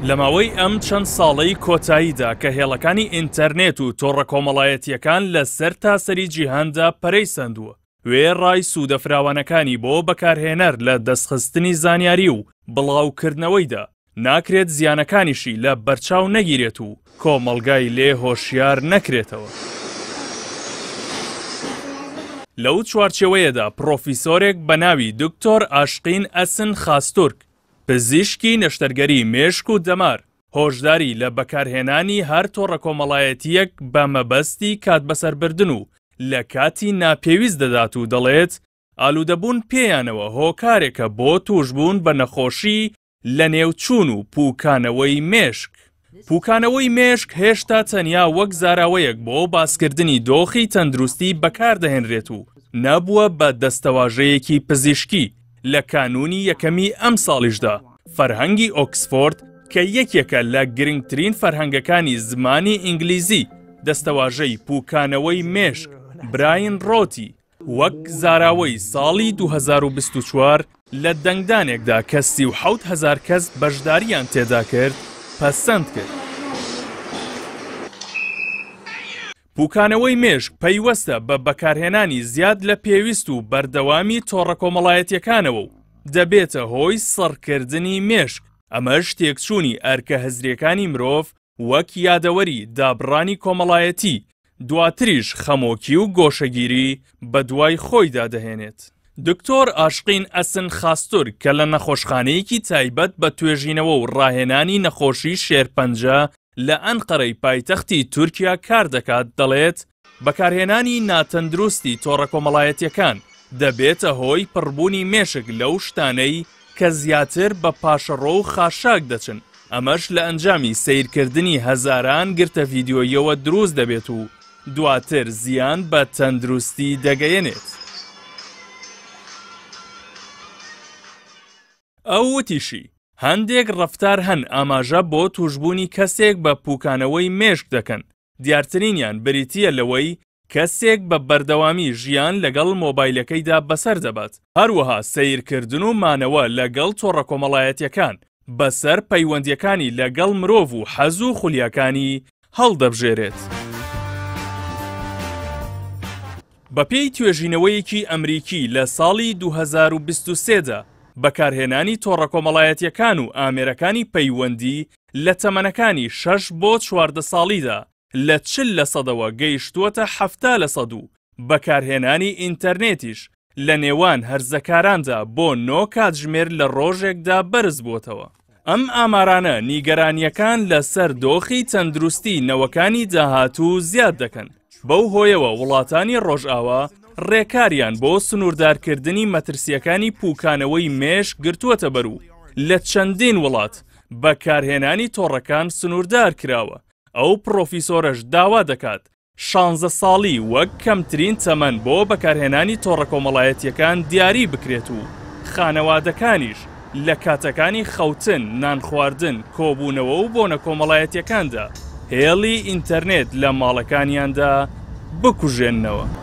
لە ماوەی ئەم چەند ساڵەی کۆتاییدا کە هێڵەکانی ئینتەرنێت و تۆڕە کۆمەڵایەتیەکان لە سەر تاسەری جیهاندا پەرەی سەندووە، وێڕای سوودەفراوانەکانی بۆ بەکارهێنەر لە دەستخستنی زانیاری و بڵاوکردنەوەیدا ناکرێت زیانەکانیشی لە بەرچاو نەگیرێت و کۆمەڵگای لێ هۆشیار نەکرێتەوە. لەو چوارچێوەیەدا پرۆفیسۆرێک بە ناوی دکتۆر ئاشقین ئەسن خاستورک، پزیشکی نەشتەرگەری مێشک و دەمار، هۆشداری لە بەکارهێنانی هەر تۆڕە کۆمەڵایەتیەک بە مەبەستی کات بەسەربردن و لە کاتی ناپێویست دەدات و دەڵێت ئالوودەبوون پێیانەوە هۆکارێکە بۆ توشبوون بە نەخۆشی لە نێوچوون و پووکانەوەی مێشک. پووکانەوەی مێشک هێشتا تەنیا وەک زاراوەیەک بۆ باسکردنی دۆخی تەندروستی بەکاردەهێنرێت و نەبووە بە دەستەواژەیەکی پزیشکی. لە کانونی یەکەمی ئەم ساڵیشدا فەرهەنگی ئۆکسفۆرد کە یەکێکە لە گرنگترین فەرهەنگەکانی زمانی ئینگلیزی دەستەواژەی پووکانەوەی مێشک براین ڕۆتی وەک زاراوەی ساڵی 2024 لە دەنگدانێکدا کە 37,000 کەس بەشداریان تێدا کرد پەسەند کرد. پووکانەوەی مێشک پەیوەستە بە بەکارهێنانی زیاد لە پێویست و بەردەوامی تۆڕە کۆمەڵایەتیەکانەوە و دەبێتە هۆی سەڕکردنی مێشک. ئەمەش تێکچوونی ئەرکە هەزریەکانی مرۆڤ وەک یادەوەری دابڕانی کۆمەڵایەتی دواتریش خەمۆکی و گۆشەگیری بە دوای خۆیدا دەهێنێت. دکتۆر ئاشقین ئەسن خاستورک کە لە نەخۆشخانەیەکی تایبەت بە توێژینەوە و ڕاهێنانی نەخۆشی شێرپەنجە لە ئەنقەرەی پایتەختی تورکیا کار دەکات، دەڵێت بەکارهێنانی ناتەندروستی تۆڕە کۆمەڵایەتیەکان دەبێتە هۆی پڕبوونی مێشک لەو شتانەی کە زیاتر بە پاشەڕۆ و خاشاک دەچن. ئەمەش لە ئەنجامی سیرکردنی هەزاران گرتە ڤیدیۆیەوە دروست دەبێت و دواتر زیان بە تەندروستی دەگەیەنێت. ئەو وتیشی هەندێک ڕەفتار هەن ئاماژە بۆ توشبوونی کەسێک بە پووکانەوەی مێشک دەکەن. دیارترینیان بریتیە لەوەی کەسێک بە بەردەوامی ژیان لەگەڵ مۆبایلەکەیدا بەسەر دەبات. هەروەها سیرکردن و مانەوە لەگەڵ تۆڕە کۆمەڵایەتیەکان بەسەر پەیوەندیەکانی لەگەڵ مرۆڤ و حەز و خولیاکانی هەڵدەبژێرێت. بەپێی توێژینەوەیەکی ئەمریکی لە ساڵی 2023دا بەکارهێنانی تۆڕە کۆمەڵایەتیەکان و ئامێرەکانی پەیوەندی لە تەمەنەکانی 6 بۆ 14 ساڵیدا لە 40% گەیشتووەتە 70% و بەکارهێنانی ئینتەرنێتیش لە نێوان هەرزەکاراندا بۆ 9 کاتژمێر لە ڕۆژێکدا بەرز بووتەوە. ئەم ئامارانە نیگەرانیەکان لەسەر دۆخی تەندروستی نەوەکانی داهاتوو زیاد دەکەن. بەو هۆیەوە وڵاتانی ڕۆژئاوا ڕێکاریان بۆ سنووردارکردنی مەترسیەکانی پووکانەوەی مێشک گرتووەتە بەر و لە چەندین وڵات بەکارهێنانی تۆڕەکان سنووردار کراوە. ئەو پرۆفیسۆرەش داوا دەکات 16 ساڵی وەک کەمترین تەمەن بۆ بەکارهێنانی تۆڕە کۆمەڵایەتیەکان دیاری بکرێت و خانەوادەکانیش لە کاتەکانی خەوتن، نان خواردن، کۆبوونەوە و بۆنە کۆمەڵایەتیەکاندا هێڵی ئینتەرنێت لە ماڵەکانیاندا بکوژێننەوە.